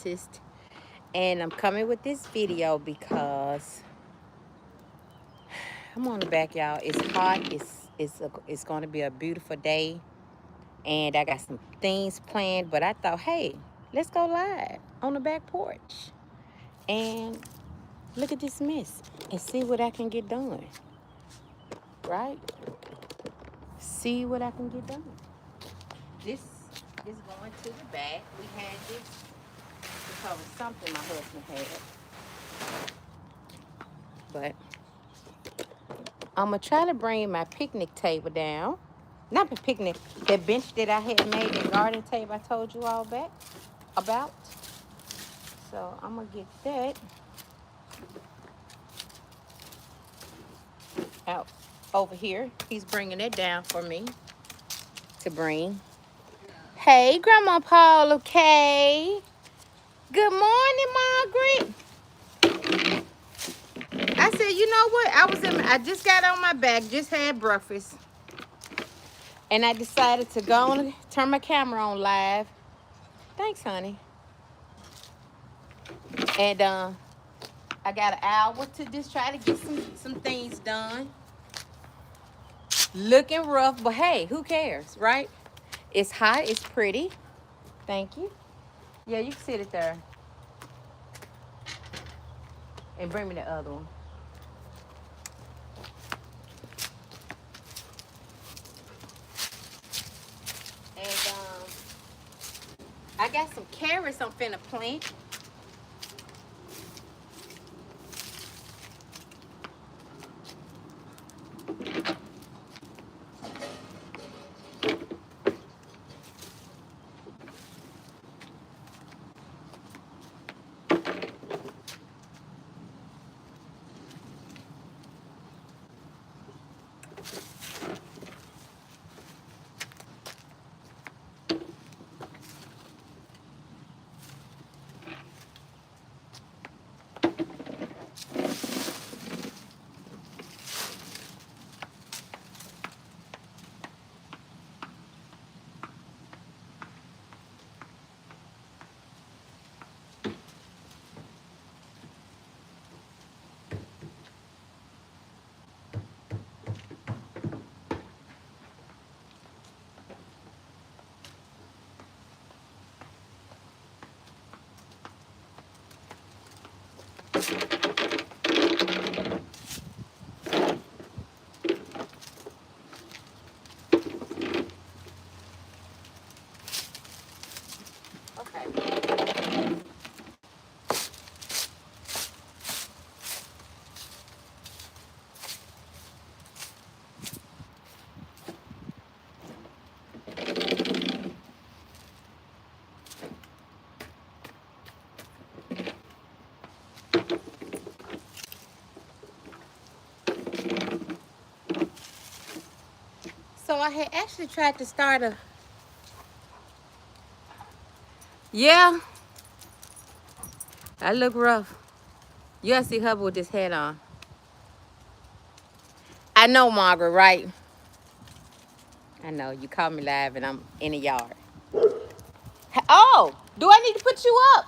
artist, and I'm coming with this video because I'm on the back, y'all. It's hot. It's going to be a beautiful day, and I got some things planned. But I thought, hey, let's go live on the back porch and look at this mess and see what I can get done. Right? See what I can get done. This is going to the back. We had this to cover something my husband had. But I'm going to try to bring my picnic table down. Not the picnic, that bench that I had made, that garden table I told you all about. So I'm going to get that out over here. He's bringing it down for me to bring. Hey, Grandma Paul, okay? Good morning, Margaret. I said, you know what? I just got on my back, just had breakfast. And I decided to go on, turn my camera on live. Thanks, honey. And I got an hour to just try to get some things done. Looking rough, but hey, who cares, right? It's hot, it's pretty. Thank you. Yeah, you can sit it there. And bring me the other one. And I got some carrots I'm finna plant. So I had actually tried to start a... Yeah, I look rough. You gotta see Hubba with this hat on. I know, Margaret, right? I know, you caught me live and I'm in the yard. Oh, do I need to put you up?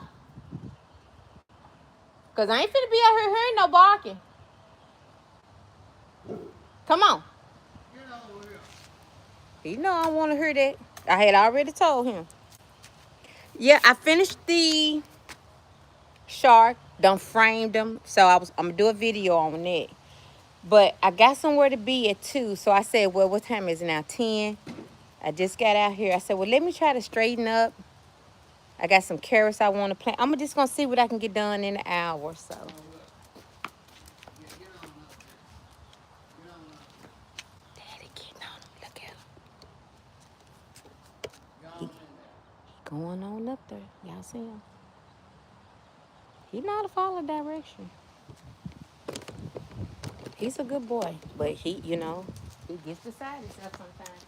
Because I ain't finna be out here hearing no barking. Come on. You know I want to hear that. I had already told him. Yeah, I finished the shark. Done framed them. So I'm going to do a video on that. But I got somewhere to be at 2. So I said, well, what time is it now? 10. I just got out here. I said, well, let me try to straighten up. I got some carrots I want to plant. I'm just going to see what I can get done in an hour or so. Daddy getting on him. Look at him. He going on up there. Y'all see him? He know how to follow direction. He's a good boy. But he, you know, he gets beside himself sometimes.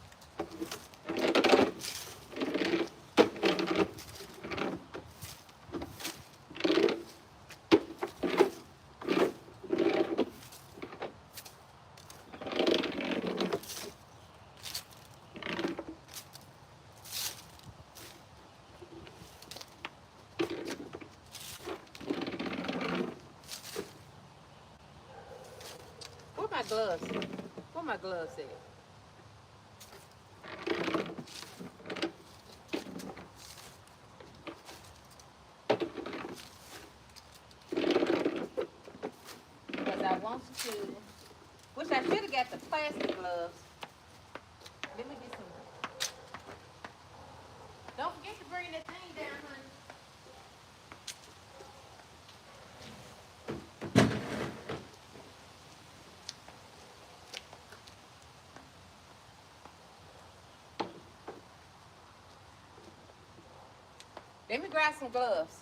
gloves. Where my gloves at? Because I want to, which I should have got the plastic gloves. Let me get some. Don't forget to bring that thing down, honey. Let me grab some gloves.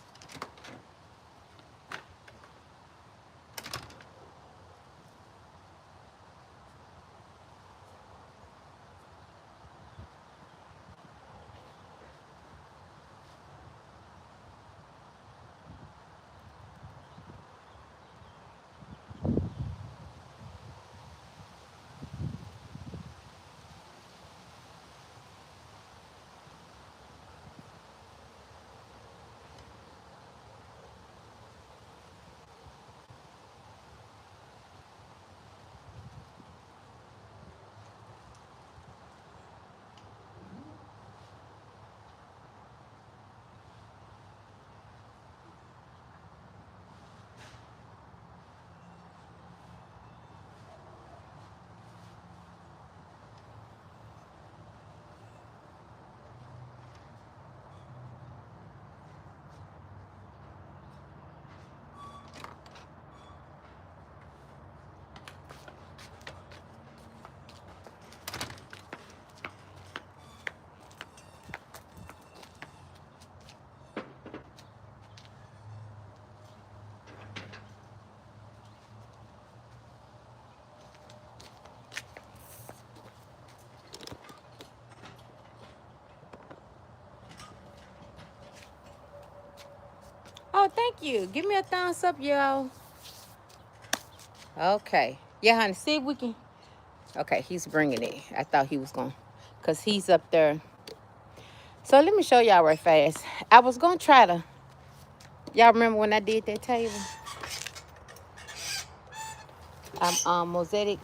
Oh, thank you. Give me a thumbs up, y'all. Okay. Yeah, honey, see if we can. Okay, he's bringing it. I thought he was going, because he's up there. So let me show y'all right fast. I was going to try to, y'all remember when I did that table? I mosaic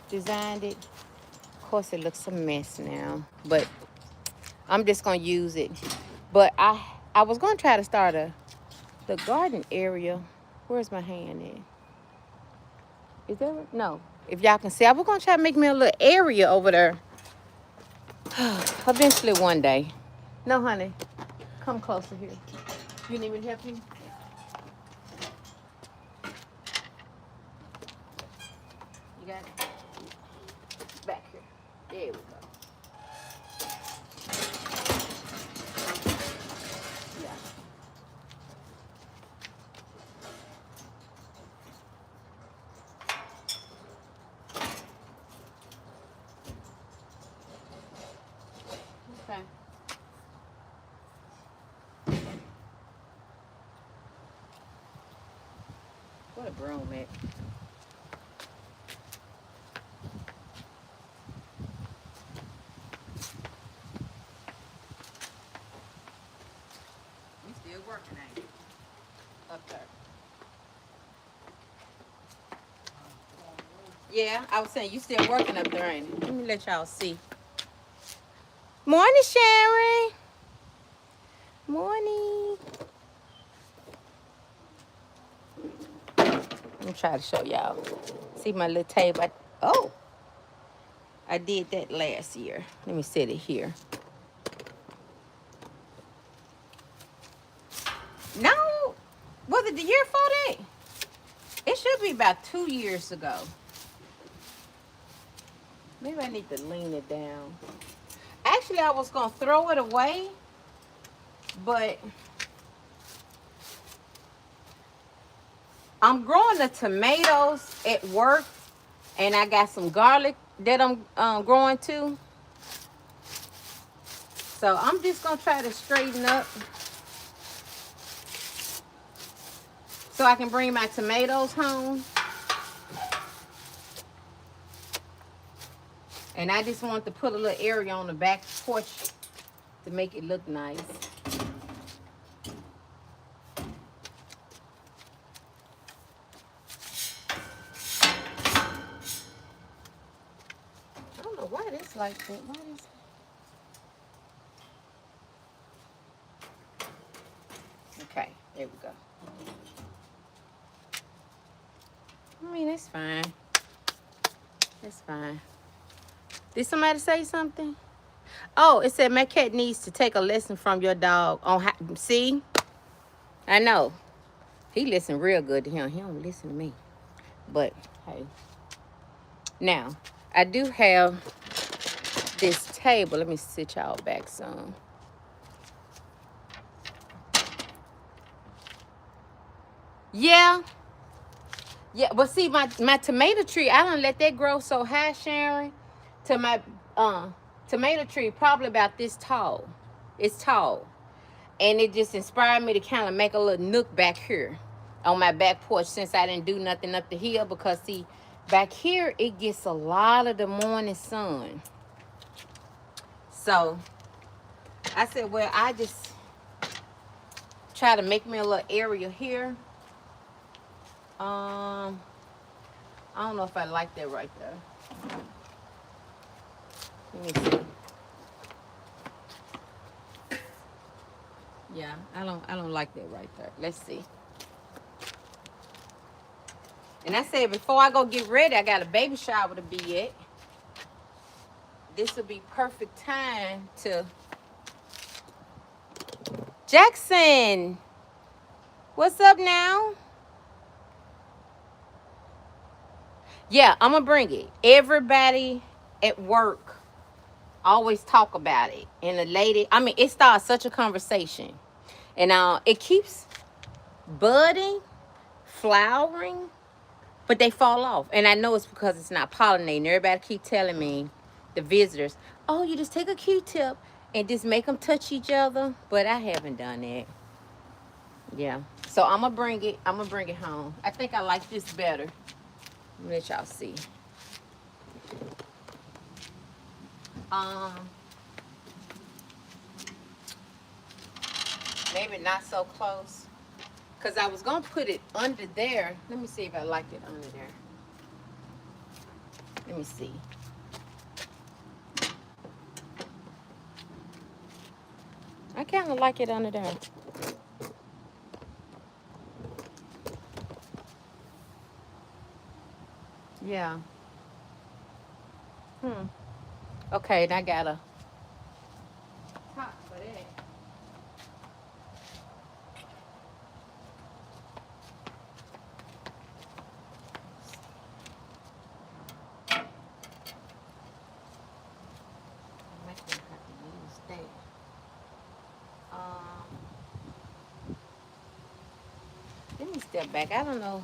designed it. Of course, it looks a mess now, but I'm just going to use it. But I was going to try to start the garden area. Where's my hand at? Is there? No. If y'all can see, I was going to try to make me a little area over there. Eventually one day. No, honey. Come closer here. You need me to help you? You got it? Back here. There we go. Yeah. Okay. What a broom at? You still working, ain't you? Up there. Yeah, I was saying you still working up there, ain't you? Let me let y'all see. Morning, Sharon. Morning. Let me try to show y'all. See my little table. Oh, I did that last year. Let me set it here. No, was it the year before that? It should be about 2 years ago. Maybe I need to lean it down. Actually, I was going to throw it away, but I'm growing the tomatoes at work, and I got some garlic that I'm growing too. So I'm just going to try to straighten up so I can bring my tomatoes home. And I just want to put a little area on the back porch to make it look nice. just like that. What is it? Okay, there we go. I mean, it's fine. It's fine. Did somebody say something? Oh, it said my cat needs to take a lesson from your dog on how. See, I know he listened real good to him. He don't listen to me. But hey, now I do have this table. Let me sit y'all back some. Yeah, yeah. But see, my tomato tree, I don't let that grow so high, Sharon. To my tomato tree, probably about this tall. It's tall. And it just inspired me to kind of make a little nook back here on my back porch since I didn't do nothing up the hill. Because see, back here, it gets a lot of the morning sun. So I said, well, I just try to make me a little area here. I don't know if I like that right there. Let me see. Yeah, I don't like that right there. Let's see. And I said, before I go get ready, I got a baby shower to be at. This will be perfect time to... Jackson, what's up now? Yeah, I'm gonna bring it. Everybody at work always talk about it. And the lady, I mean, it starts such a conversation. And it keeps budding, flowering, but they fall off. And I know it's because it's not pollinating. Everybody keep telling me, the visitors, oh, you just take a Q-tip and just make them touch each other. But I haven't done that. Yeah. So I'm gonna bring it. I'm gonna bring it home. I think I like this better. Let me let y'all see. Maybe not so close. Cause I was gonna put it under there. Let me see if I like it under there. Let me see. I kind of like it under there. Yeah. Okay, and I got a top for that. I might have to use that. Let me step back. I don't know.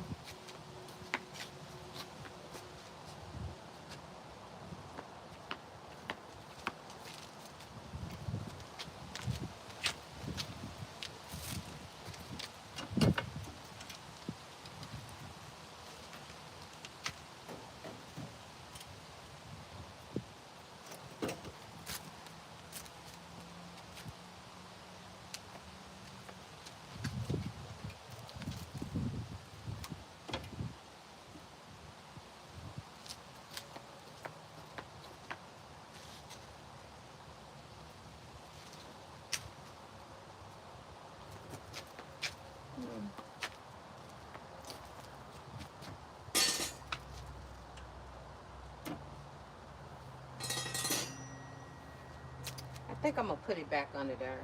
I think I'm gonna put it back under there.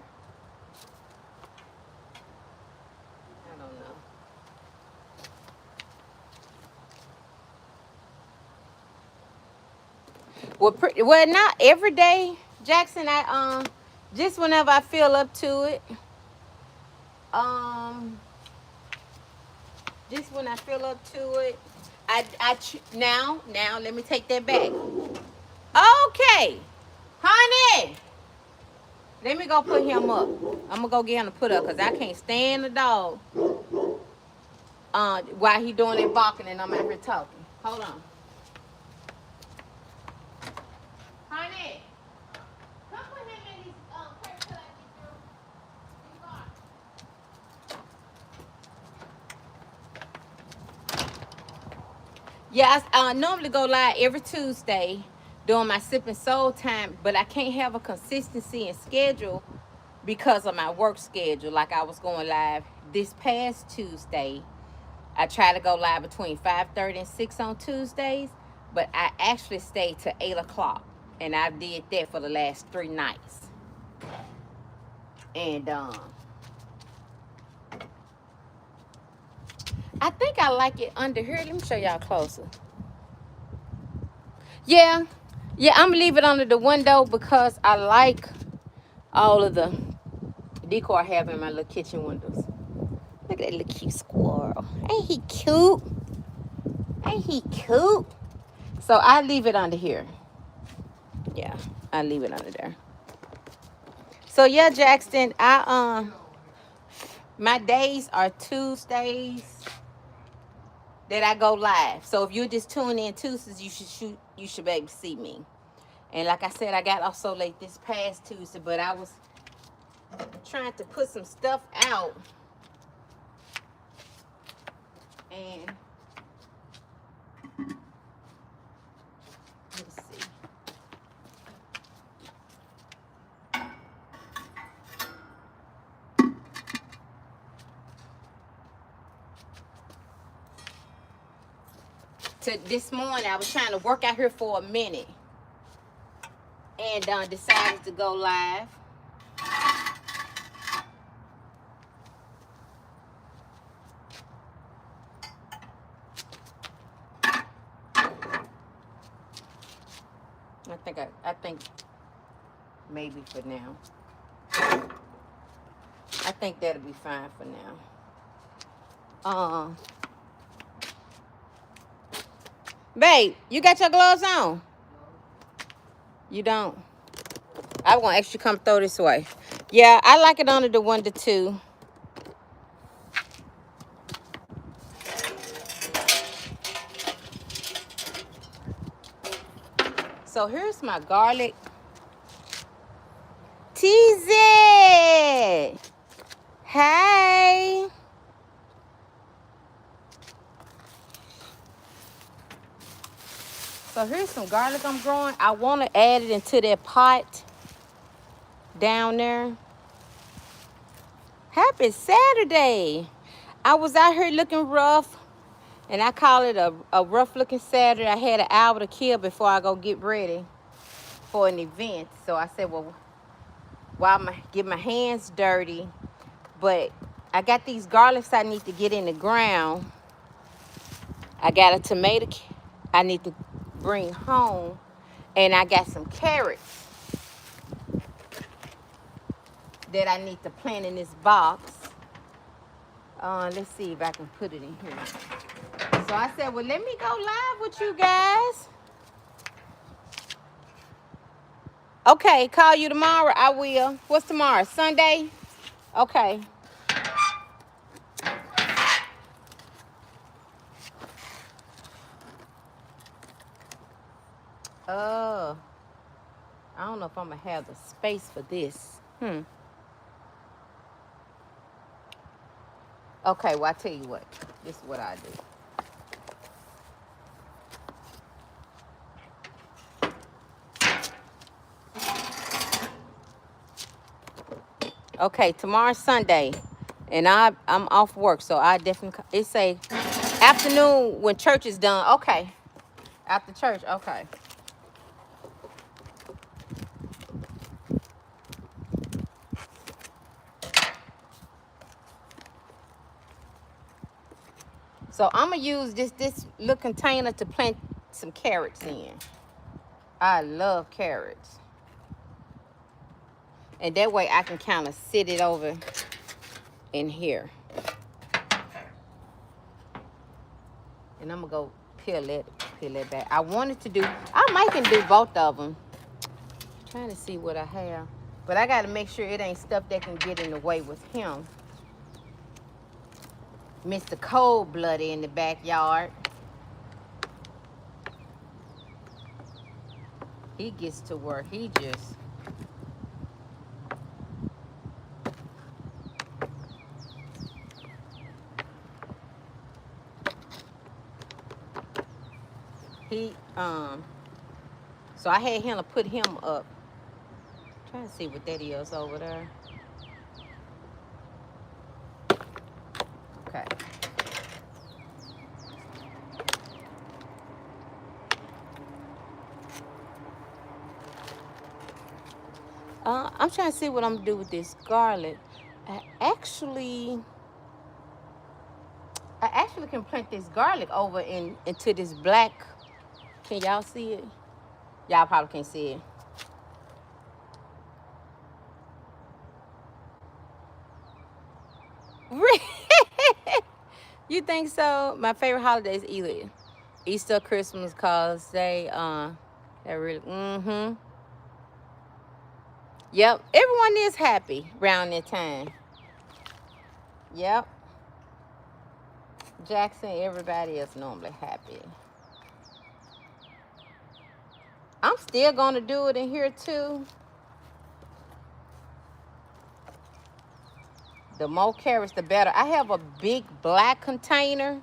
I don't know. Well, not every day, Jackson. I just whenever I feel up to it. Just when I feel up to it. Now let me take that back. Okay, honey. Let me go put him up. I'm gonna go get him to put up because I can't stand the dog. While he doing that barking and I'm out here talking. Hold on. Honey, come put him in these crates till I get through. Yeah, I normally go live every Tuesday, doing my Sip and Soul time, but I can't have a consistency in schedule because of my work schedule. Like I was going live this past Tuesday. I try to go live between 5:30 and 6 on Tuesdays, but I actually stayed to 8 o'clock. And I did that for the last 3 nights. And I think I like it under here. Let me show y'all closer. Yeah, I'm gonna leave it under the window because I like all of the decor I have in my little kitchen windows. Look at that little cute squirrel. Ain't he cute? Ain't he cute? So I leave it under here. Yeah, I leave it under there. So yeah, Jackson, my days are Tuesdays that I go live. So if you're just tuning in Tuesdays, you should be able to see me. And like I said, I got off so late this past Tuesday, but I was trying to put some stuff out. And let's see. This morning, I was trying to work out here for a minute. And decided to go live. I think maybe for now. I think that'll be fine for now. Babe, you got your gloves on? You don't? I'm gonna actually come throw this way. Yeah, I like it under the window too. So here's my garlic. TZ! Hey! So here's some garlic I'm growing. I want to add it into that pot down there. Happy Saturday! I was out here looking rough, and I call it a rough looking Saturday. I had an hour to kill before I go get ready for an event. So I said, well, why am I get my hands dirty? But I got these garlics I need to get in the ground. I got a tomato I need to bring home. And I got some carrots that I need to plant in this box. Let's see if I can put it in here. So I said, well, let me go live with you guys. Okay, call you tomorrow. I will. What's tomorrow? Sunday? Okay. I don't know if I'm gonna have the space for this. Okay, well, I tell you what. This is what I do. Okay, tomorrow's Sunday, and I'm off work, so I definitely. It's a afternoon when church is done. Okay, after church. Okay. So I'm gonna use this little container to plant some carrots in. I love carrots. And that way I can kind of sit it over in here. And I'm gonna go peel it back. I wanted to do, I might can do both of them. I'm trying to see what I have. But I gotta make sure it ain't stuff that can get in the way with him. Mr. Cold Blooded in the backyard. He gets to work. He just... So I had him to put him up. Trying to see what that is over there. Okay. I'm trying to see what I'm gonna do with this garlic. I actually, I actually can plant this garlic over into this black. Can y'all see it? Y'all probably can't see it. You think so? My favorite holiday is either Easter, Christmas, cause they're really Yep. Everyone is happy around that time. Yep. Jackson, everybody is normally happy. I'm still gonna do it in here too. The more carrots, the better. I have a big black container.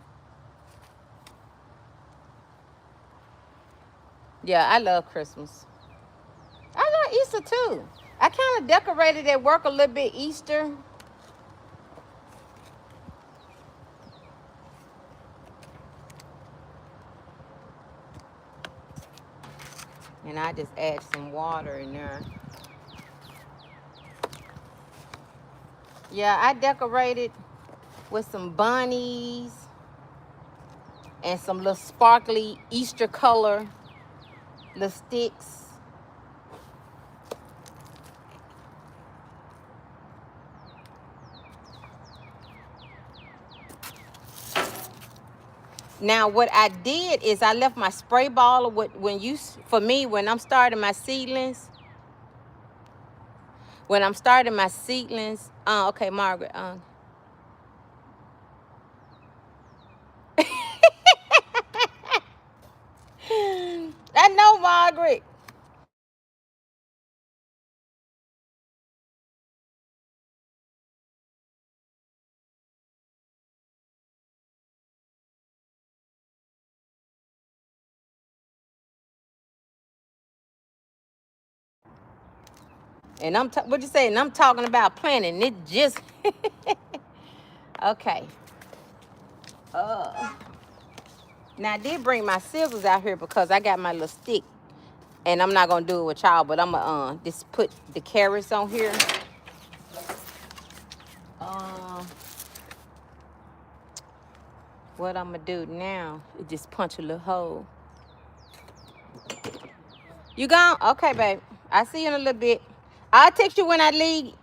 Yeah, I love Christmas. I love Easter too. I kind of decorated at work a little bit Easter. And I just add some water in there. Yeah, I decorated with some bunnies and some little sparkly Easter color little sticks. Now, what I did is I left my spray bottle when I'm starting my seedlings. When I'm starting my seedlings, okay, Margaret. I know, Margaret. And what you saying? I'm talking about planting. It just okay. Now I did bring my scissors out here because I got my little stick, and I'm not gonna do it with y'all, but I'm gonna just put the carrots on here. What I'm gonna do now is just punch a little hole. You gone? Okay, babe. I see you in a little bit. I'll text you when I leave.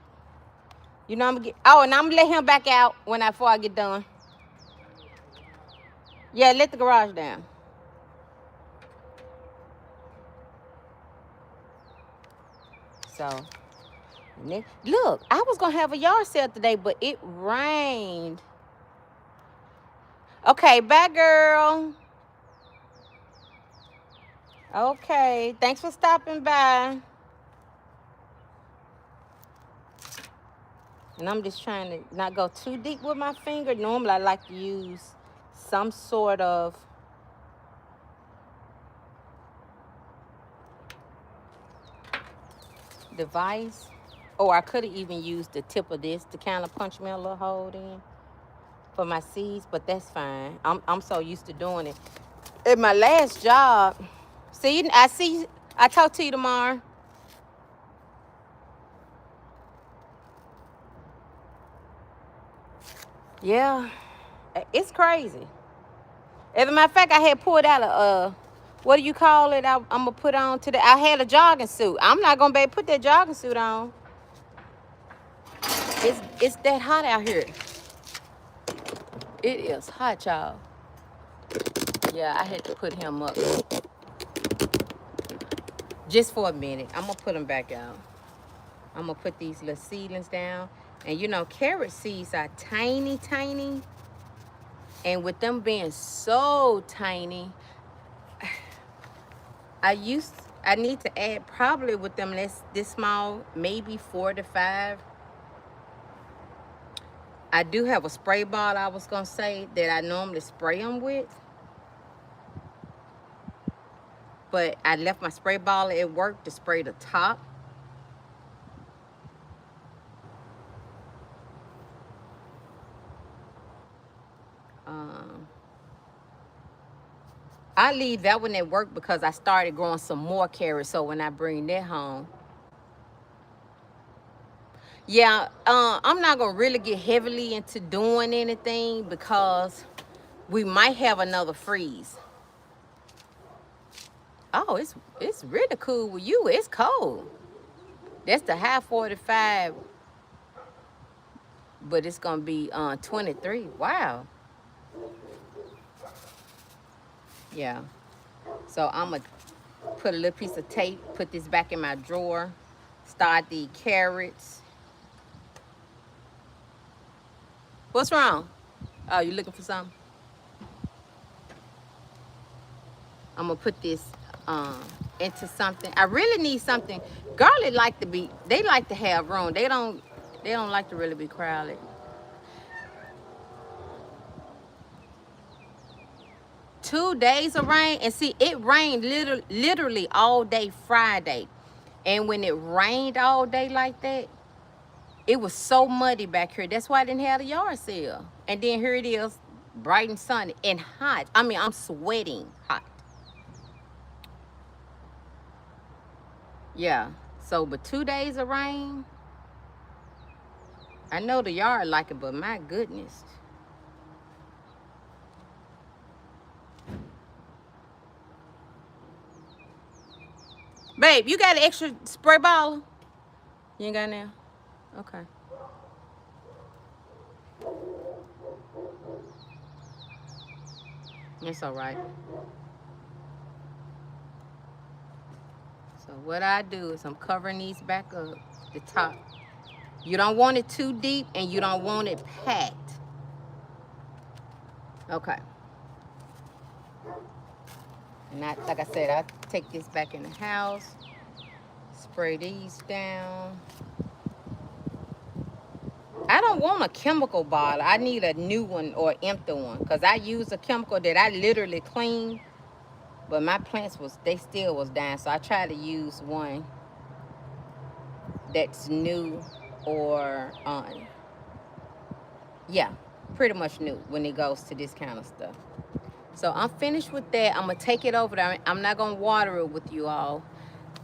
You know I'm gonna get. Oh, and I'm gonna let him back out before I get done. Yeah, let the garage down. So, look, I was gonna have a yard sale today, but it rained. Okay, bye, girl. Okay, thanks for stopping by. And I'm just trying to not go too deep with my finger. Normally, I like to use some sort of device. Or I could have even used the tip of this to kind of punch me a little hole in for my seeds, but that's fine. I'm so used to doing it. At my last job, I talk to you tomorrow. Yeah, it's crazy. As a matter of fact, I had pulled out what do you call it? I'm gonna put on today. I had a jogging suit. I'm not gonna be able to put that jogging suit on. It's that hot out here. It is hot, y'all. Yeah, I had to put him up just for a minute. I'm gonna put him back out. I'm gonna put these little seedlings down. And you know, carrot seeds are tiny, tiny. And with them being so tiny, I need to add probably with them this small, maybe 4 to 5. I do have a spray bottle I was gonna say that I normally spray them with. but I left my spray bottle at work to spray the top. Um, I leave that one at work because I started growing some more carrots. So when I bring that home, yeah, I'm not gonna really get heavily into doing anything because we might have another freeze. Oh, it's really cool with you. It's cold. That's the high 45, but it's gonna be 23. Wow. Yeah. So I'm gonna put a little piece of tape, put this back in my drawer, start the carrots. What's wrong? Oh, you looking for something? I'm gonna put this um, into something. I really need something. Garlic like to be. They like to have room. They don't. They don't like to really be crowded. 2 days of rain, and see, it rained literally all day Friday, and when it rained all day like that, it was so muddy back here. That's why I didn't have the yard sale. And then here it is, bright and sunny and hot. I mean, I'm sweating hot. Yeah. So, but 2 days of rain, I know the yard like it, but my goodness. Babe, you got an extra spray bottle? You ain't got now? Okay. It's all right. So what I do is I'm covering these back up, the top. You don't want it too deep and you don't want it packed. Okay. And I, like I said, I take this back in the house, spray these down. I don't want a chemical bottle. I need a new one or empty one because I use a chemical that I literally clean, but my plants they still was dying. So I try to use one that's new or yeah, pretty much new when it goes to this kind of stuff. So I'm finished with that. I'm gonna take it over there. I'm not gonna water it with you all.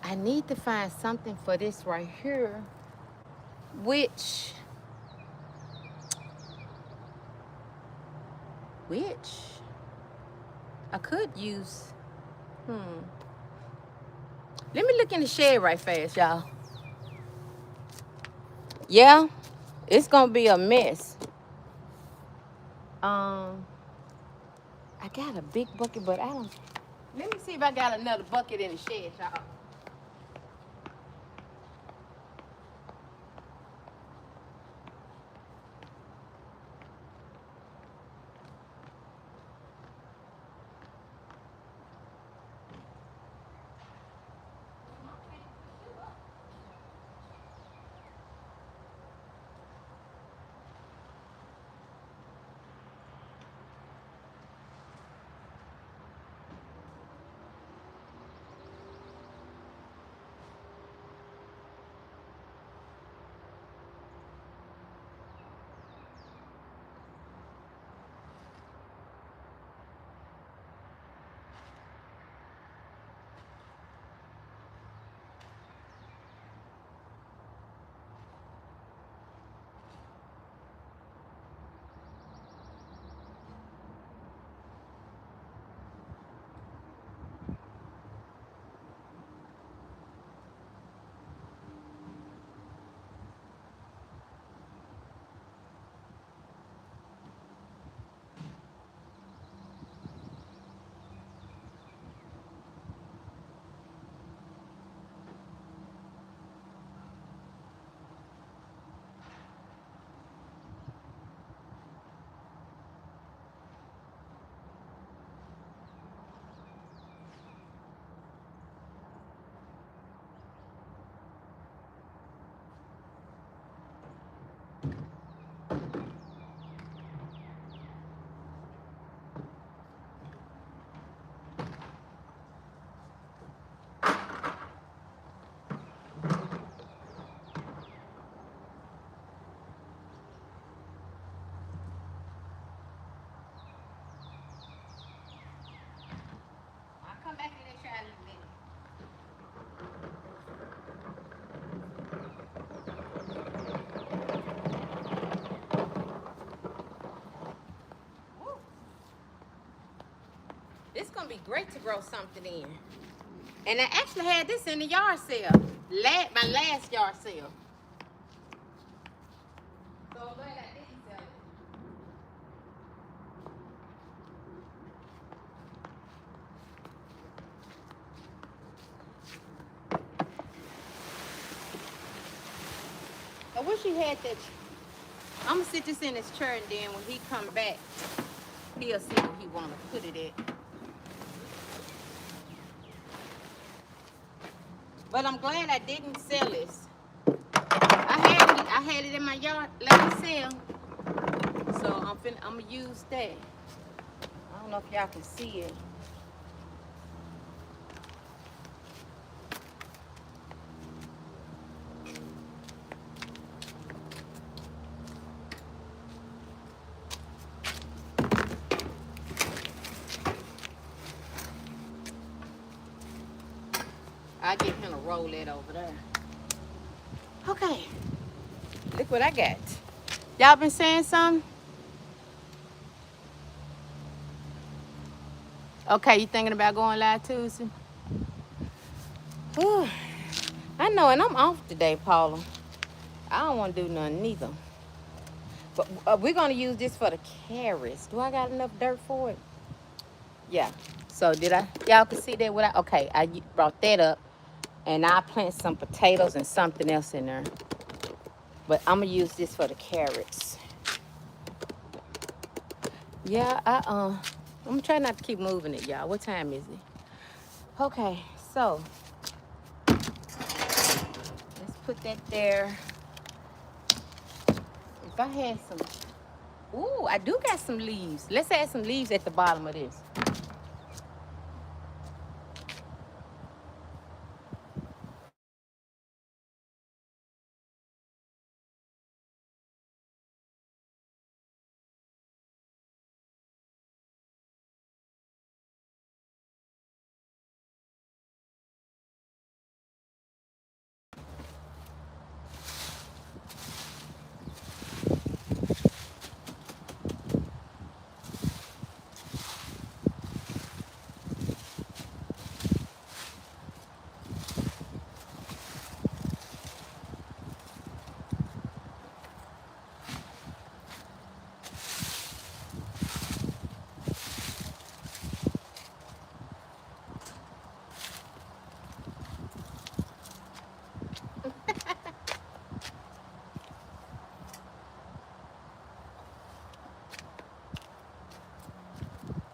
I need to find something for this right here, which which I could use. Hmm. Let me look in the shed right fast, y'all. Yeah, it's gonna be a mess. Um, I got a big bucket, but I don't. Let me see if I got another bucket in the shed, y'all. This gonna be great to grow something in. And I actually had this in the yard sale. My last yard sale. So I'm glad I didn't sell it. I wish he had that. I'm gonna sit this in his chair, and then when he come back, he'll see where he wanna put it at. But I'm glad I didn't sell this. I had it in my yard last sale. So I'm gonna use that. I don't know if y'all can see it. I'll get him to roll that over there. Okay. Look what I got. Y'all been saying something? Okay, you thinking about going live Tuesday? Whew. I know, and I'm off today, Paula. I don't want to do nothing neither. But we're going to use this for the carrots. Do I got enough dirt for it? Yeah. So did I? Y'all can see that? Okay, I brought that up. And I plant some potatoes and something else in there. But I'm going to use this for the carrots. Yeah, I'm going to try not to keep moving it, y'all. What time is it? Okay, so let's put that there. If I had some, ooh, I do got some leaves. Let's add some leaves at the bottom of this.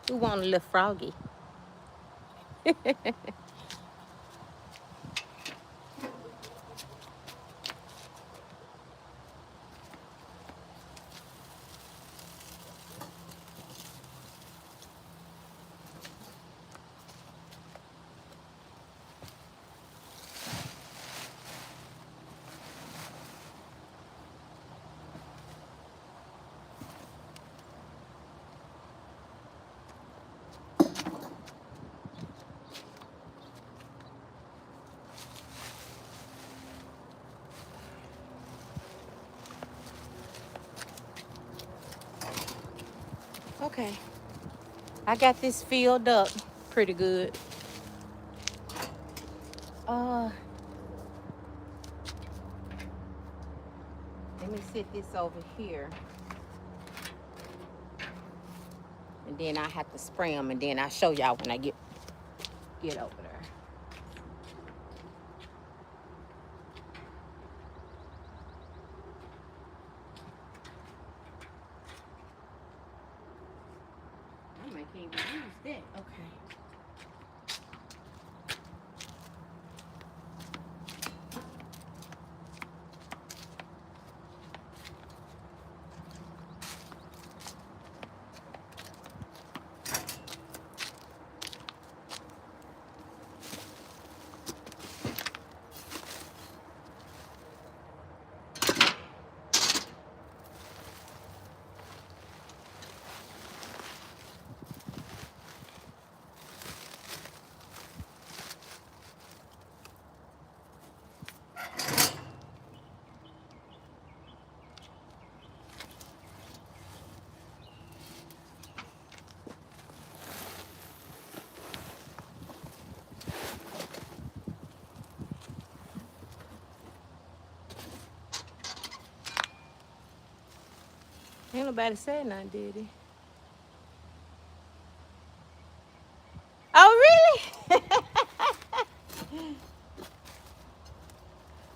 Who want a little froggy? Okay, I got this filled up pretty good. Let me sit this over here. And then I have to spray them, and then I'll show y'all when I get over there. I might can't even use that. Okay. Ain't nobody said nothing, did he? Oh, really?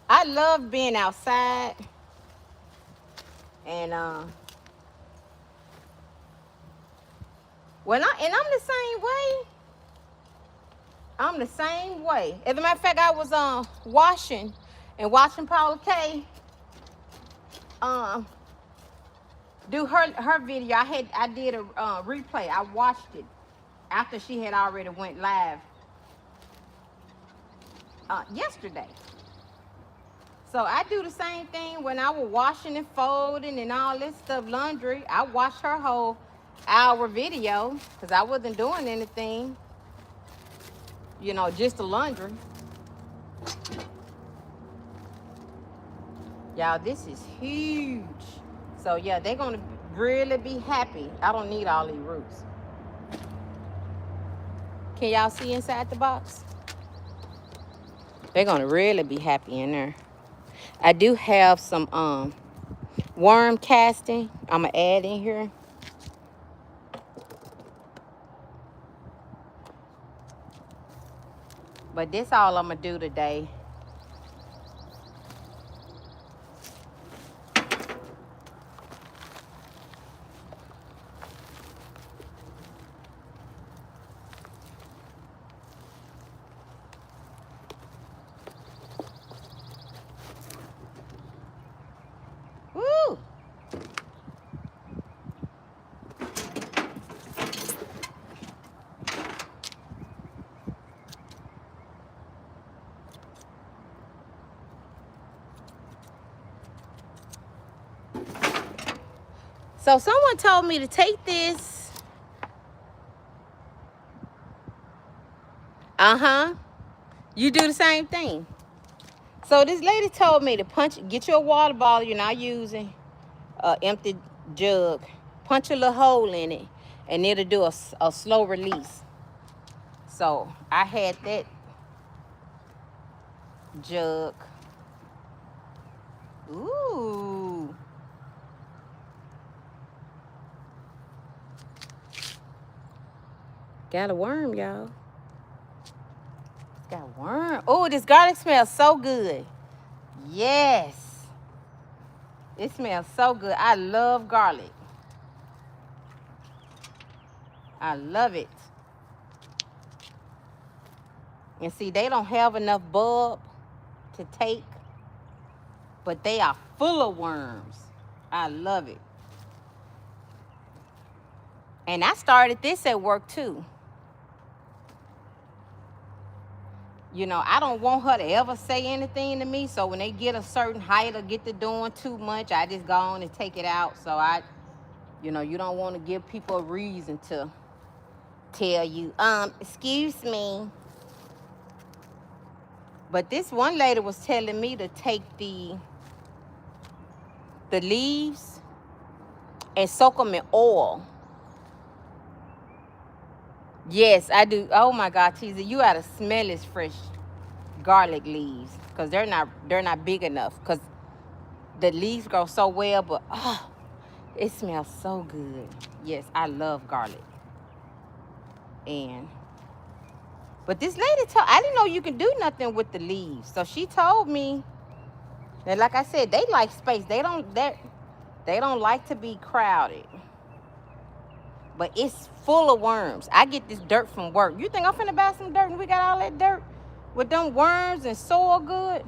I love being outside. And, I'm the same way. I'm the same way. As a matter of fact, I was watching Paula K um do her video. I did a replay. I watched it after she had already went live yesterday. So I do the same thing when I was washing and folding and all this stuff, laundry. I watched her whole hour video because I wasn't doing anything, just the laundry. Y'all, this is huge. So yeah, they're gonna really be happy. I don't need all these roots. Can y'all see inside the box? They're gonna really be happy in there. I do have some worm casting I'm gonna add in here. But this all I'm gonna do today. Woo! So someone told me to take this. You do the same thing. So this lady told me to get you a water bottle you're not using, empty jug, punch a little hole in it, and it'll do a slow release. So I had that jug. Ooh. Got a worm, y'all. Got a worm. Oh, this garlic smells so good. Yes. It smells so good. I love garlic. I love it. And see, they don't have enough bulb to take, but they are full of worms. I love it. And I started this at work too. I don't want her to ever say anything to me. So when they get a certain height or get to doing too much, I just go on and take it out. So you don't want to give people a reason to tell you, excuse me. But this one lady was telling me to take the leaves and soak them in oil. Yes, I do. Oh my God, Teaser, you ought to smell this fresh garlic leaves, because they're not big enough, because the leaves grow so well, but it smells so good. Yes, I love garlic. But this lady I didn't know you can do nothing with the leaves. So she told me that, like I said, they like space. They don't like to be crowded. But it's full of worms. I get this dirt from work. You think I'm finna buy some dirt and we got all that dirt with them worms and soil good?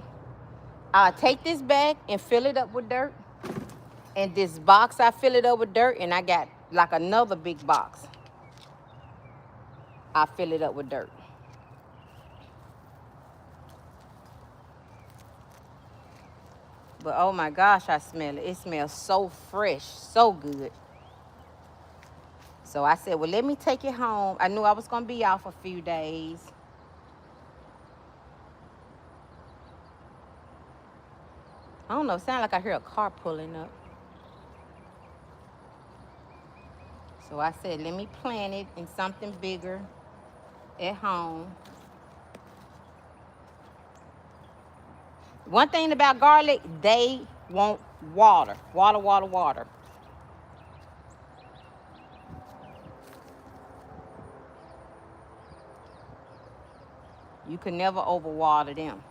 I'll take this bag and fill it up with dirt. And this box, I fill it up with dirt, and I got like another big box. I fill it up with dirt. But oh my gosh, I smell it. It smells so fresh, so good. So I said, well, let me take it home. I knew I was going to be off a few days. I don't know, it sounds like I hear a car pulling up. So I said, let me plant it in something bigger at home. One thing about garlic, they want water. Water, water, water. You can never overwater them.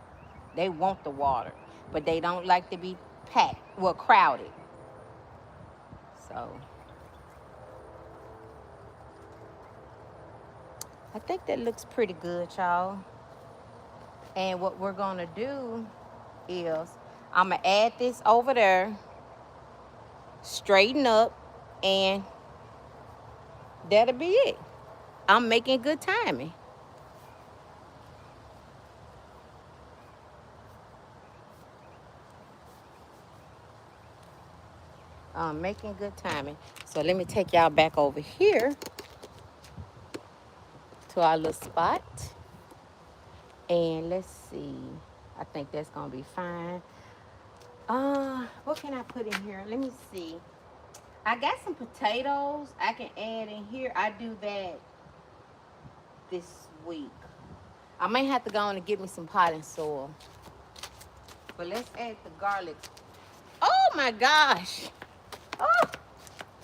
They want the water, but they don't like to be packed, well, crowded. So I think that looks pretty good, y'all. And what we're gonna do is I'm gonna add this over there, straighten up, and that'll be it. I'm making good timing. I'm making good timing. So let me take y'all back over here to our little spot. And let's see. I think that's gonna be fine. What can I put in here? Let me see. I got some potatoes I can add in here. I do that this week. I may have to go on and get me some potting soil. But let's add the garlic. Oh my gosh. Oh,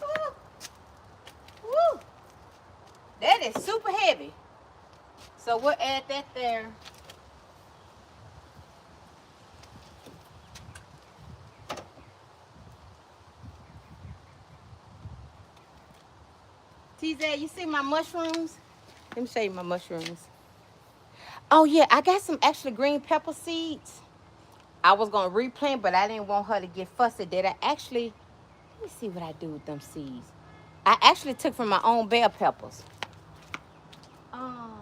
oh, woo. That is super heavy. So we'll add that there. TZ, you see my mushrooms? Let me show you my mushrooms. Oh yeah, I got some extra green pepper seeds. I was gonna replant, but I didn't want her to get fussy. Did I actually? Let me see what I do with them seeds. I actually took from my own bell peppers. Um,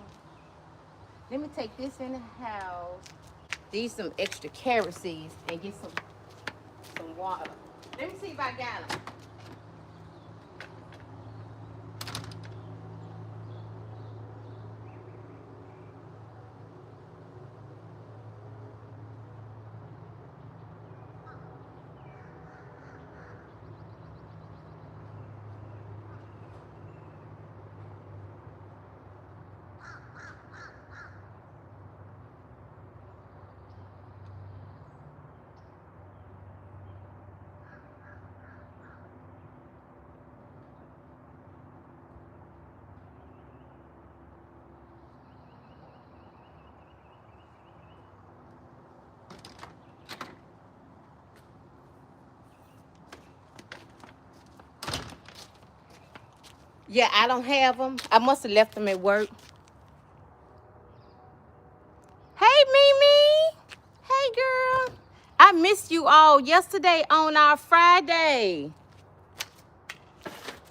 Let me take this in the house. These some extra carrot seeds and get some water. Let me see if I got them. Yeah, I don't have them. I must have left them at work. Hey, Mimi. Hey, girl. I missed you all yesterday on our Friday.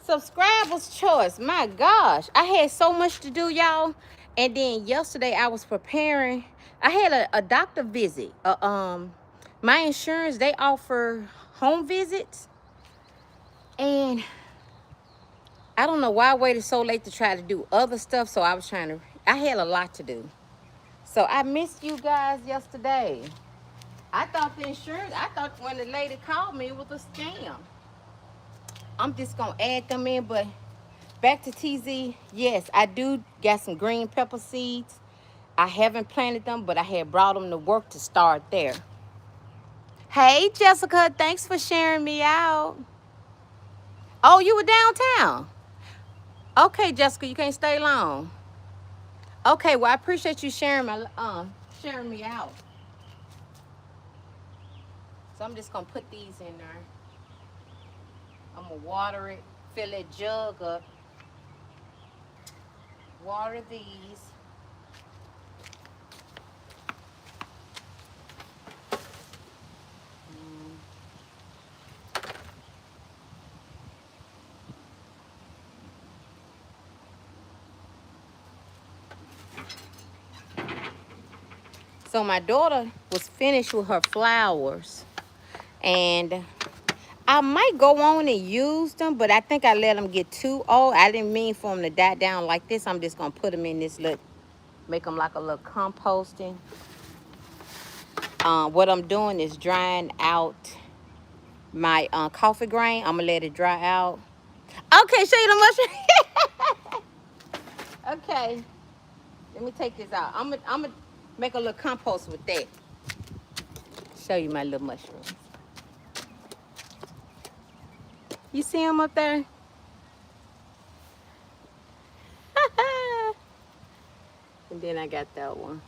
Subscribers choice. My gosh. I had so much to do, y'all. And then yesterday I was preparing. I had a doctor visit. My insurance, they offer home visits. And I don't know why I waited so late to try to do other stuff. So I had a lot to do. So I missed you guys yesterday. I thought when the lady called me, it was a scam. I'm just going to add them in, but back to TZ. Yes, I do got some green pepper seeds. I haven't planted them, but I had brought them to work to start there. Hey, Jessica, thanks for sharing me out. Oh, you were downtown. Okay, Jessica, you can't stay long. Okay, well, I appreciate you sharing me out. So I'm just gonna put these in there. I'm gonna water it, fill that jug up, water these. So my daughter was finished with her flowers, and I might go on and use them, but I think I let them get too old. I didn't mean for them to die down like this. I'm just gonna put them in this little, make them like a little composting. What I'm doing is drying out my coffee grain. I'm gonna let it dry out. Okay, show you the mushroom. Okay, let me take this out. I'm gonna make a little compost with that. Show you my little mushrooms. You see them up there? And then I got that one.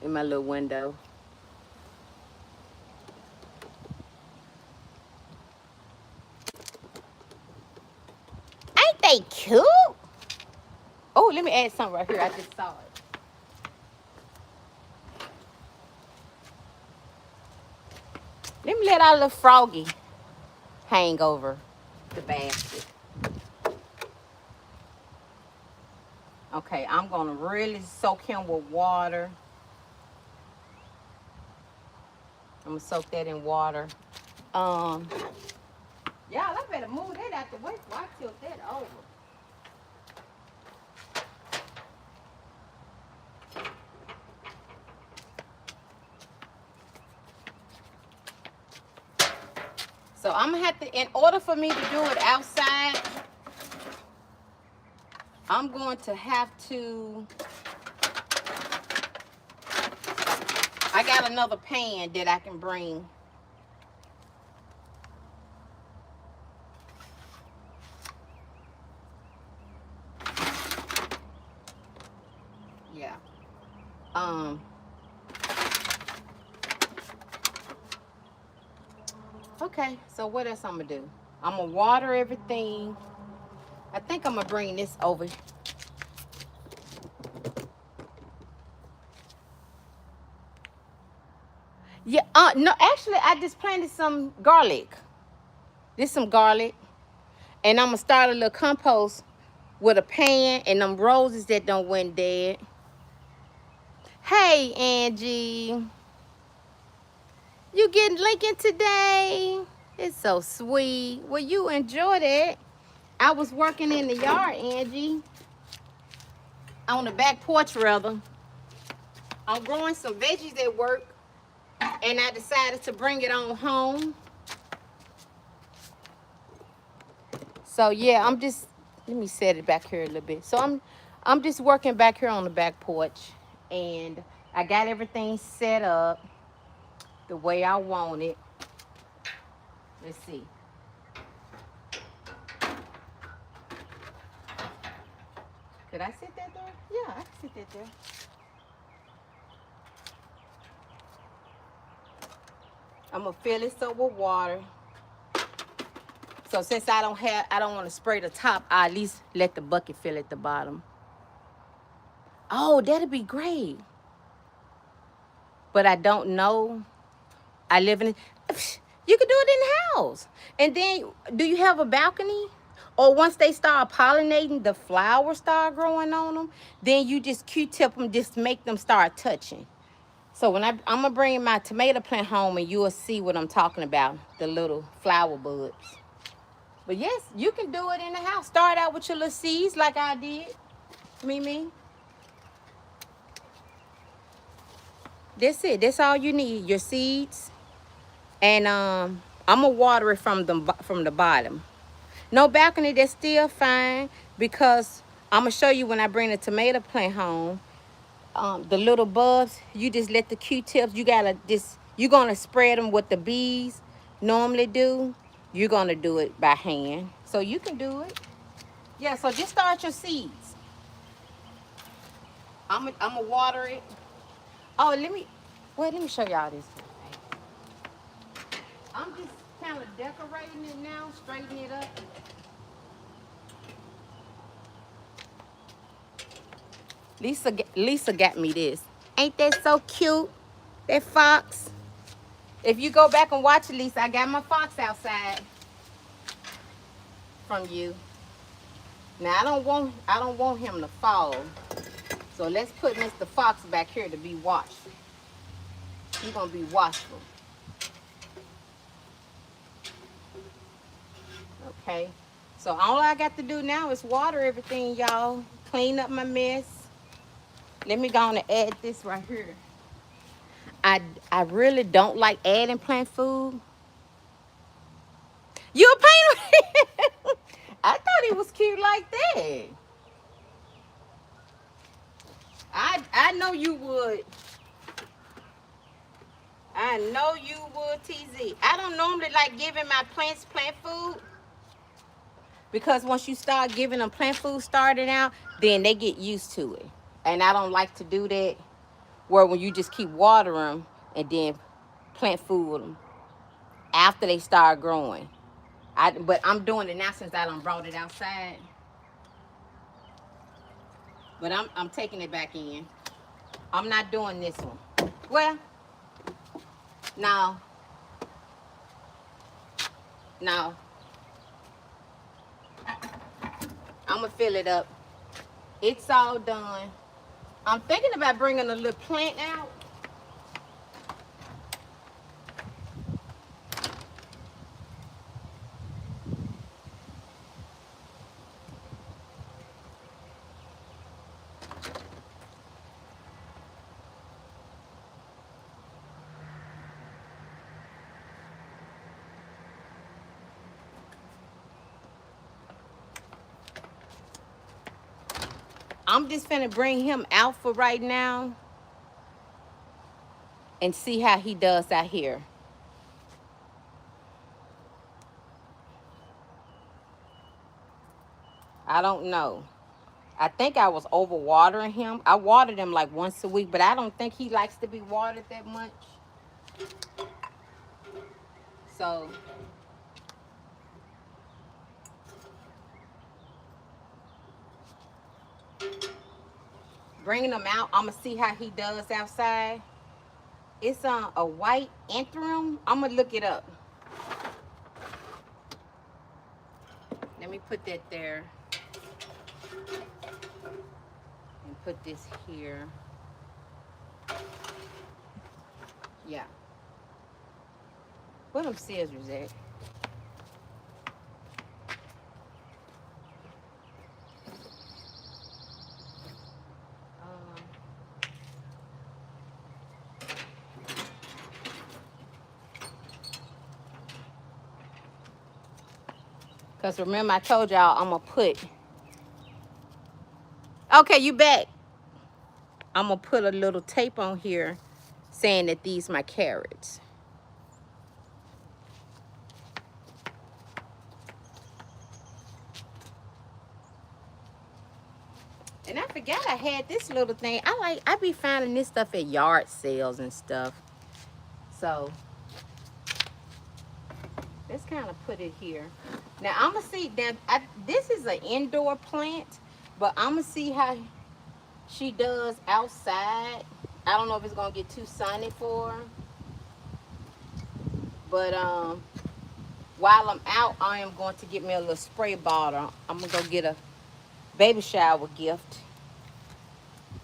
in my little window. Ain't they cute? Oh, let me add something right here. I just saw it. Let me let our little froggy hang over the basket. Okay, I'm gonna really soak him with water. I'm gonna soak that in water. Um, y'all, I better move that out the way before I tilt that over. So I'm gonna have to, in order for me to do it outside, I'm going to have to, I got another pan that I can bring. Yeah. Okay, so what else I'm gonna do? I'm gonna water everything. I think I'm gonna bring this over. Yeah, no, actually I just planted some garlic. This some garlic. And I'm gonna start a little compost with a pan and them roses that don't went dead. Hey Angie, you getting Lincoln today? It's so sweet. Well, you enjoyed it. I was working in the yard, Angie. On the back porch, rather. I'm growing some veggies at work, and I decided to bring it on home. So yeah, I'm just, let me set it back here a little bit. So I'm just working back here on the back porch, and I got everything set up the way I want it. Let's see. Could I sit that there? Yeah, I can sit that there. I'm gonna fill this up with water. So since I don't want to spray the top, I at least let the bucket fill at the bottom. Oh, that'd be great. But I don't know. I live in, you could do it in the house. And then, do you have a balcony? Or once they start pollinating, the flowers start growing on them, then you just Q-tip them, just make them start touching. So when I'm gonna bring my tomato plant home and you'll see what I'm talking about, the little flower buds. But yes, you can do it in the house. Start out with your little seeds like I did, Mimi. That's it. That's all you need. Your seeds, and I'm gonna water it from the bottom. No balcony, that's still fine because I'm gonna show you when I bring the tomato plant home. The little bulbs, you just let the Q-tips. You're gonna spread them what the bees normally do. You're gonna do it by hand, so you can do it. Yeah. So just start your seeds. I'm gonna water it. Oh, let me show y'all this. I'm just kind of decorating it now, straightening it up. Lisa got me this. Ain't that so cute? That fox. If you go back and watch it, Lisa, I got my fox outside from you. Now I don't want him to fall. So let's put Mr. Fox back here to be watched. He's gonna be watchful. Okay. So all I got to do now is water everything, y'all. Clean up my mess. Let me go on and add this right here. I really don't like adding plant food. You a painter? I thought he was cute like that. I know you would. I know you would, TZ. I don't normally like giving my plants plant food because once you start giving them plant food starting out, then they get used to it. And I don't like to do that where when you just keep watering them and then plant food with them after they start growing. But I'm doing it now since I done brought it outside. But I'm taking it back in. I'm not doing this one. Well, no, no. I'm gonna fill it up. It's all done. I'm thinking about bringing a little plant out. I'm just finna bring him out for right now and see how he does out here. I don't know. I think I was overwatering him. I watered him like once a week, but I don't think he likes to be watered that much. So bringing him out, I'm gonna see how he does outside. It's a white anthurium. I'm gonna look it up. Let me put that there and put this here. Yeah. Where them scissors at? Because remember I told y'all I'm going to put... Okay, you back. I'm going to put a little tape on here saying that these my carrots. And I forgot I had this little thing. I be finding this stuff at yard sales and stuff. So let's kind of put it here. Now I'm gonna see that this is an indoor plant, but I'm gonna see how she does outside. I don't know if it's gonna get too sunny for her. But while I'm out, I am going to get me a little spray bottle. I'm gonna go get a baby shower gift.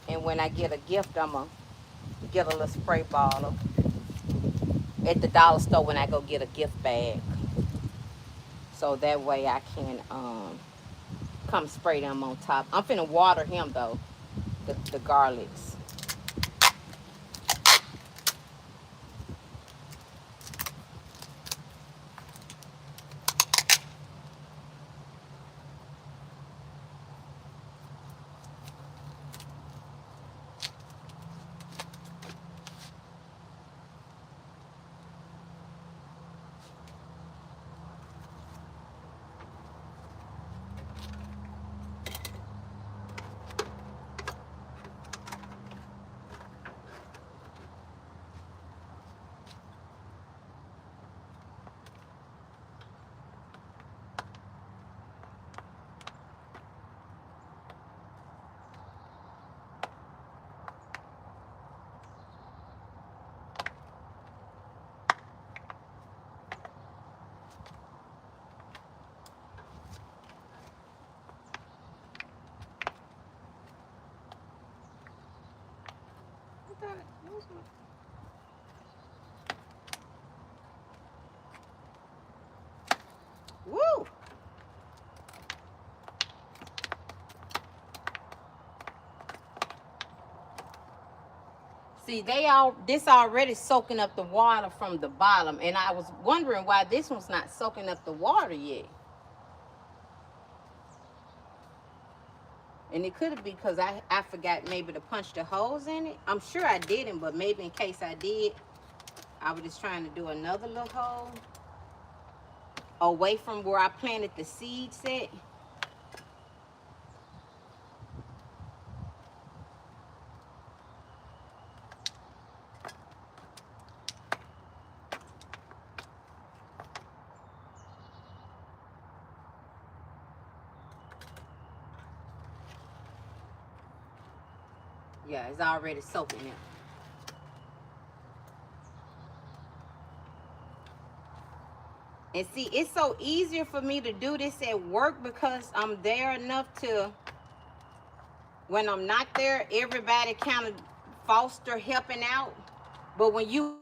And when I get a gift, I'm gonna get a little spray bottle at the dollar store when I go get a gift bag. So that way I can come spray them on top. I'm finna water him though, the garlics. Woo! See, this already soaking up the water from the bottom, and I was wondering why this one's not soaking up the water yet. And it could be because I forgot maybe to punch the holes in it. I'm sure I didn't, but maybe in case I did, I was just trying to do another little hole away from where I planted the seeds at. Yeah, it's already soaking it. And see, it's so easier for me to do this at work because I'm there enough to, when I'm not there, everybody kind of foster helping out. But when you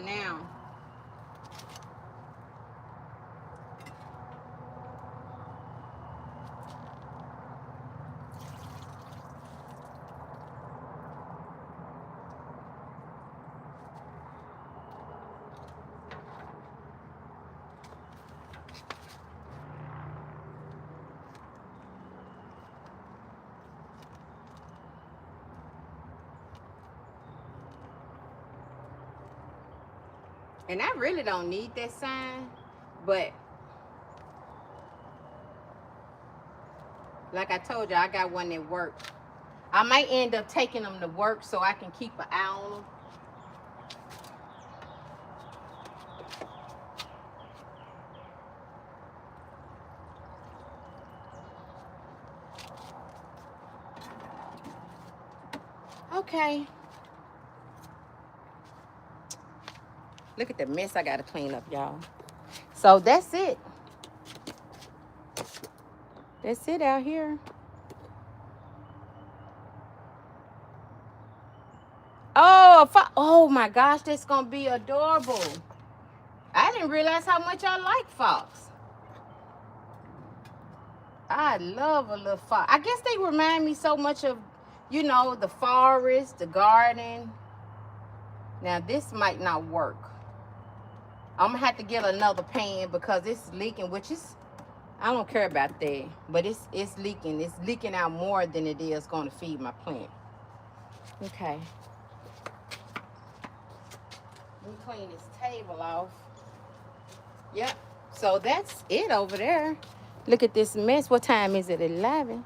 now, and I really don't need that sign, but like I told you, I got one that works. I might end up taking them to work so I can keep an eye on them. Okay. Look at the mess I gotta clean up, y'all. So that's it. That's it out here. Oh, oh my gosh, that's gonna be adorable. I didn't realize how much I like fox. I love a little fox. I guess they remind me so much of, you know, the forest, the garden. Now this might not work. I'm gonna have to get another pan because it's leaking, which is, I don't care about that, but it's leaking. It's leaking out more than it is going to feed my plant. Okay. Let me clean this table off. Yep. So that's it over there. Look at this mess. What time is it? 11.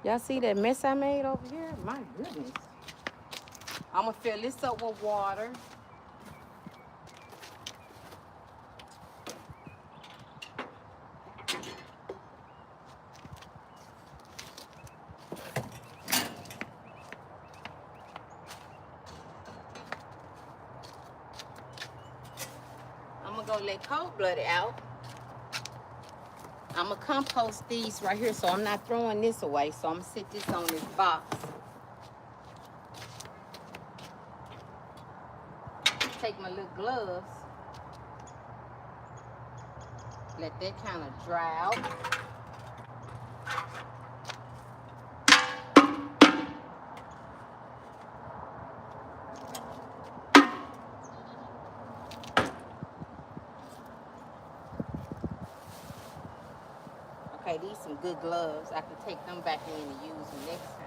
Y'all see that mess I made over here? My goodness. I'm gonna fill this up with water. I'm gonna go let cold-blooded out. I'm gonna compost these right here, so I'm not throwing this away. So I'm gonna sit this on this box. Take my little gloves. Let that kind of dry out. Okay, these some good gloves. I can take them back in and use them next time.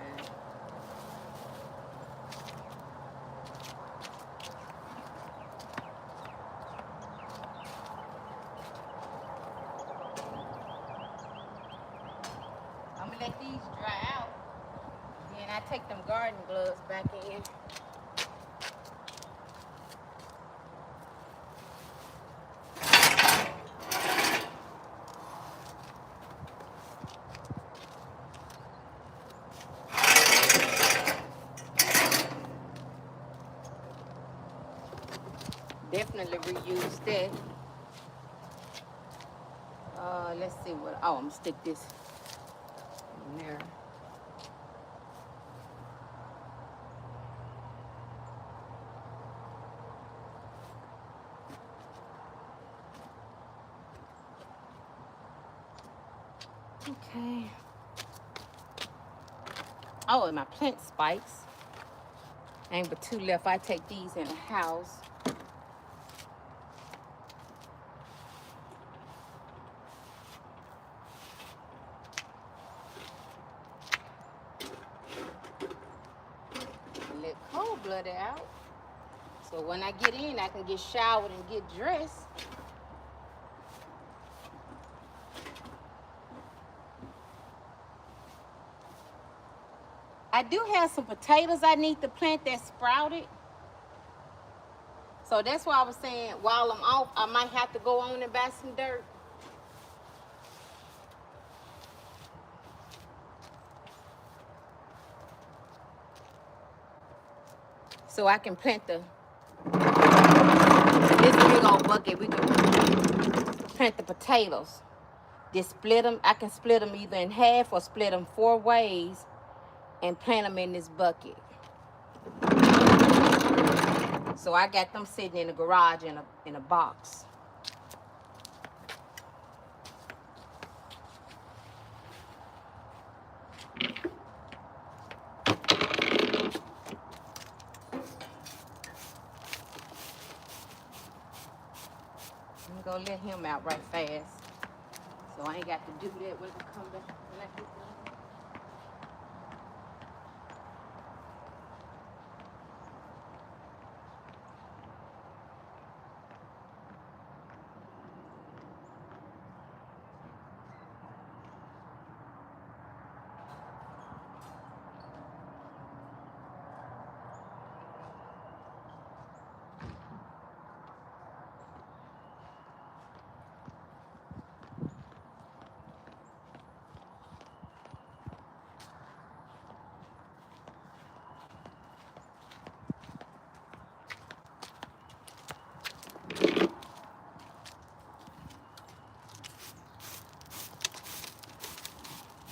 I'm gonna let these dry out. Then I take them garden gloves back in. Definitely reuse that. Let's see what. Oh, I'm gonna stick this in there. Okay. Oh, and my plant spikes. Ain't but 2 left. I take these in the house. And let cold-blooded out. So when I get in, I can get showered and get dressed. I do have some potatoes I need to plant that sprouted. So that's why I was saying while I'm off, I might have to go on and buy some dirt. So I can plant this big old bucket. We can plant the potatoes. Just split them. I can split them either in half or split them 4 ways and plant them in this bucket. So I got them sitting in the garage in a box. I'm gonna let him out right fast. So I ain't got to do that when I come back. When I get done.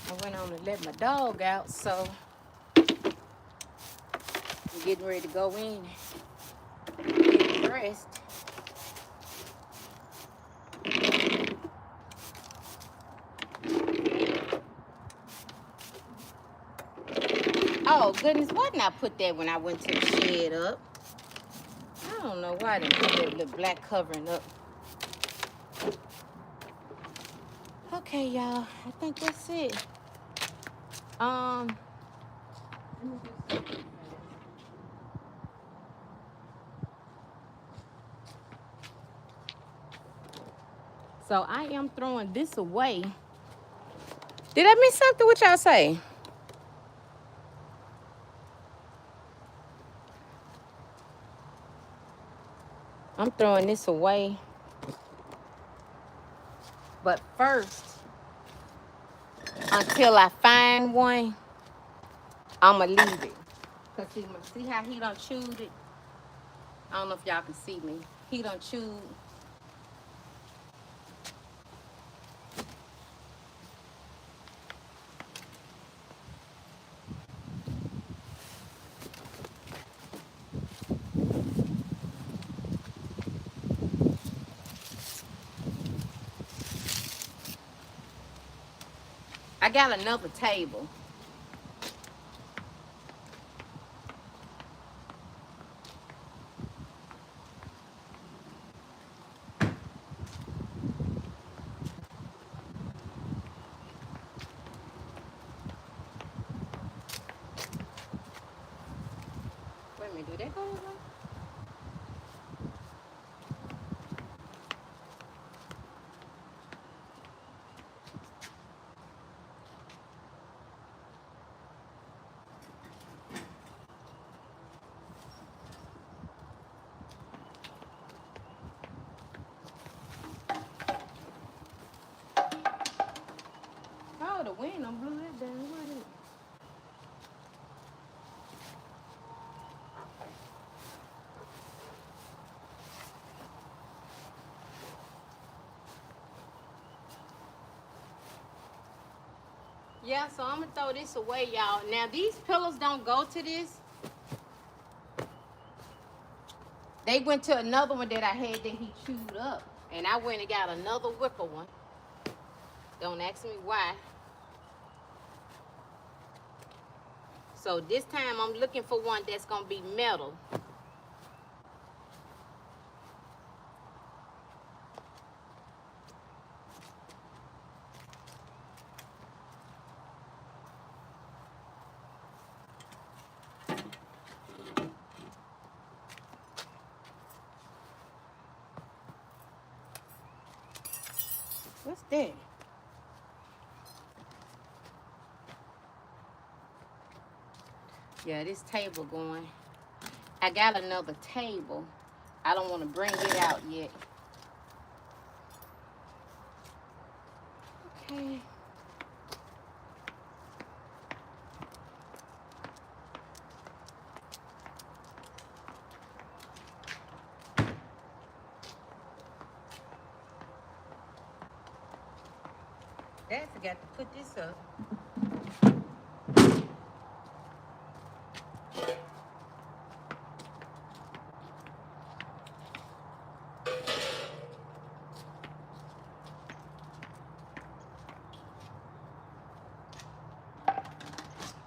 I went on and let my dog out, so I'm getting ready to go in and get dressed. Oh goodness, why didn't I put that when I went to the shed up? I don't know why I didn't put that little black covering up. Okay, y'all, I think that's it. So I am throwing this away. Did I miss something? What y'all say? I'm throwing this away. But first, until I find one, I'ma leave it. Cause see how he done chewed it? I don't know if y'all can see me. He done chewed. I got another table. Wait a minute, do that go away? Oh, the wind done blew that down. What is it? Yeah, so I'm gonna throw this away, y'all. Now these pillows don't go to this. They went to another one that I had that he chewed up. And I went and got another wicker one. Don't ask me why. So this time I'm looking for one that's gonna be metal. What's that? Yeah, this table going. I got another table. I don't want to bring it out yet. Okay. Dad forgot to put this up.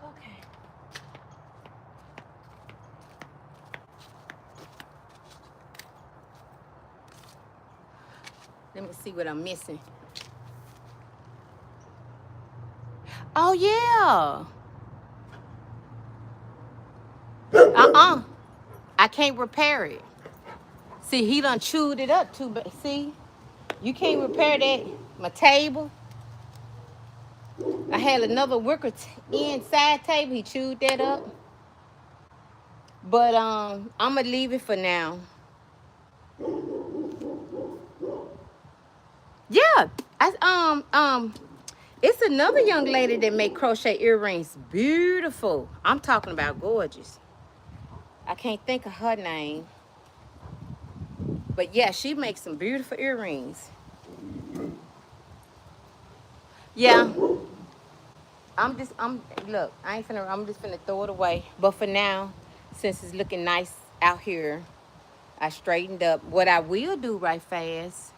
Okay. Let me see what I'm missing. Oh, yeah. I can't repair it. See, he done chewed it up too, but see, you can't repair that. My table. I had another wicker inside table. He chewed that up. But I'm gonna leave it for now. Yeah, it's another young lady that make crochet earrings. Beautiful. I'm talking about gorgeous. I can't think of her name, but yeah, she makes some beautiful earrings. Yeah, look, I'm just finna throw it away. But for now, since it's looking nice out here, I straightened up. What I will do right fast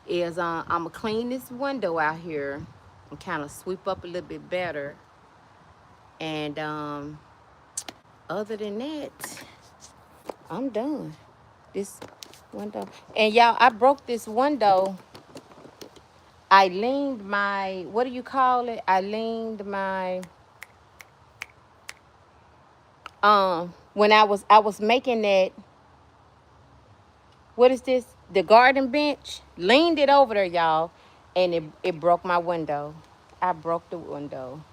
is I'm gonna clean this window out here and kind of sweep up a little bit better. And other than that, I'm done. This window. And y'all, I broke this window. I leaned my, what do you call it? I leaned my, when I was making that, what is this? The garden bench. Leaned it over there, y'all, and it broke my window. I broke the window.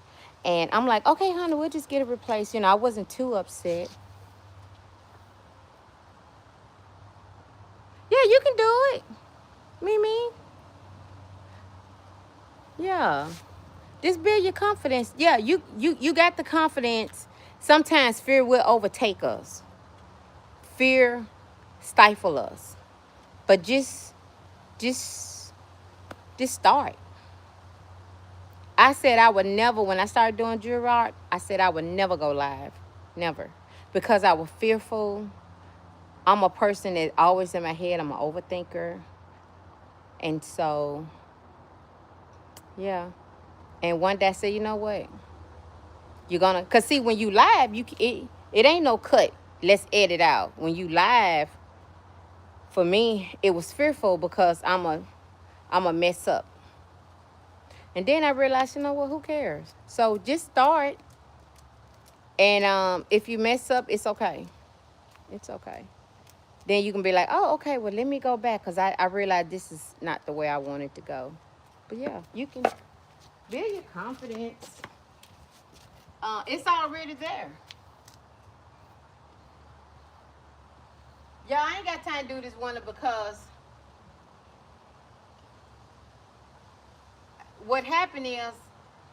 And I'm like, okay, honey, we'll just get it replaced. You know, I wasn't too upset. Yeah, you can do it. Mimi. Yeah. Just build your confidence. Yeah, you got the confidence. Sometimes fear will overtake us. Fear stifle us. But just just start. I said I would never, when I started doing jewelry art, I said I would never go live. Never. Because I was fearful. I'm a person that always in my head, I'm an overthinker. And so, yeah. And one day I said, you know what? You're gonna, cause see, when you live, it ain't no cut. Let's edit out. When you live, for me, it was fearful because I'm a mess up. And then I realized, you know what? Who cares? So just start. And if you mess up, it's okay. It's okay. Then you can be like, oh, okay. Well, let me go back because I realized this is not the way I wanted to go. But yeah, you can build your confidence. It's already there. Y'all, I ain't got time to do this one because what happened is,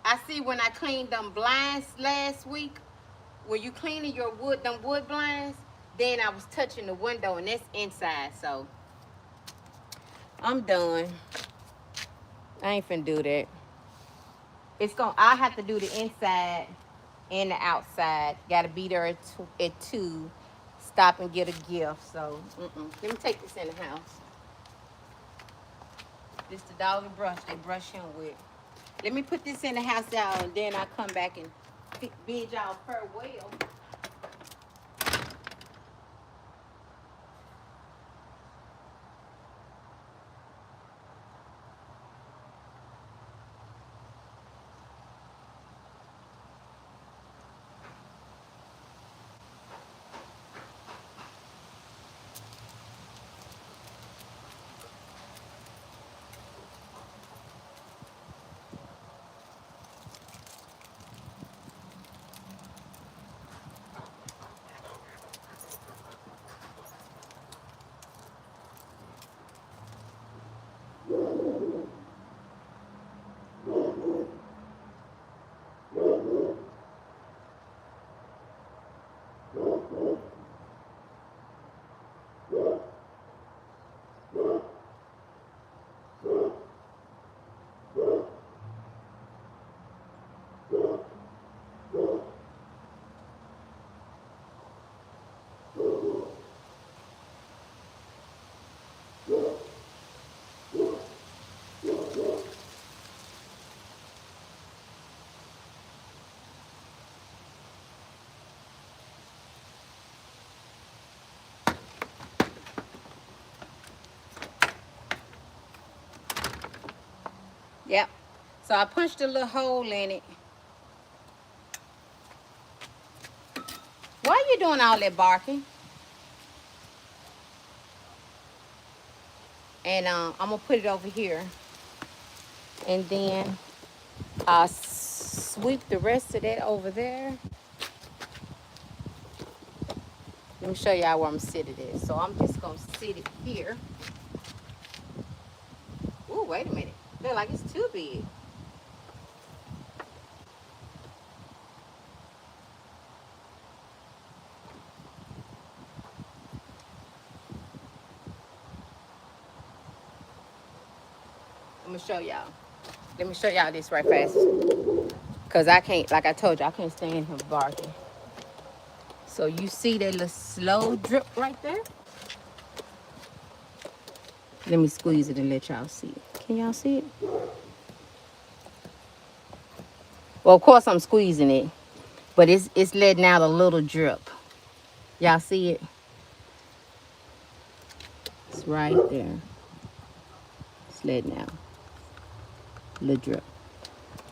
I see when I cleaned them blinds last week, when you cleaning your them wood blinds, then I was touching the window and that's inside. So I'm done. I ain't finna do that. I have to do the inside and the outside. Gotta be there at 2. Stop and get a gift. So let me take this in the house. This the doggy brush they brush him with. Let me put this in the house, y'all, and then I'll come back and bid y'all farewell. So I punched a little hole in it. Why are you doing all that barking? And I'm gonna put it over here, and then I'll sweep the rest of that over there. Let me show y'all where I'm sitting at. So I'm just gonna sit it here. Ooh, wait a minute. Feel like it's too big. I'm gonna show y'all. Let me show y'all this right fast. Cause I can't, like I told you, I can't stand him barking. So you see that little slow drip right there? Let me squeeze it and let y'all see it. Can y'all see it? Well, of course I'm squeezing it, but it's letting out a little drip. Y'all see it? It's right there. It's letting out a little drip.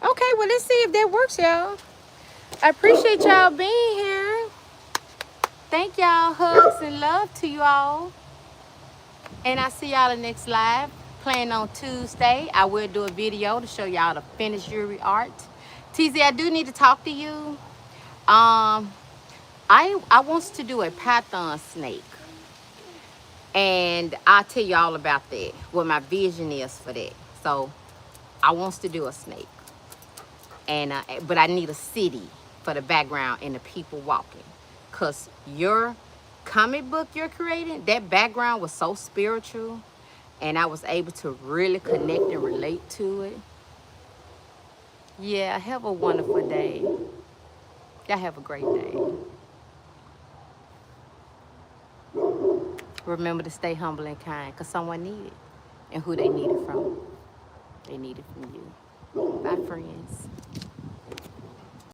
Okay, well, let's see if that works, y'all. I appreciate y'all being here. Thank y'all. Hugs and love to you all. And I see y'all the next live. Playing on Tuesday. I will do a video to show y'all the finished jewelry art. TZ, I do need to talk to you. I want to do a python snake. And I'll tell you all about that. What my vision is for that. So I want to do a snake. And but I need a city for the background and the people walking. Cause your comic book you're creating, that background was so spiritual, and I was able to really connect and relate to it. Yeah, have a wonderful day. Y'all have a great day. Remember to stay humble and kind, cause someone need it. And who they need it from? They need it from you. Bye, friends.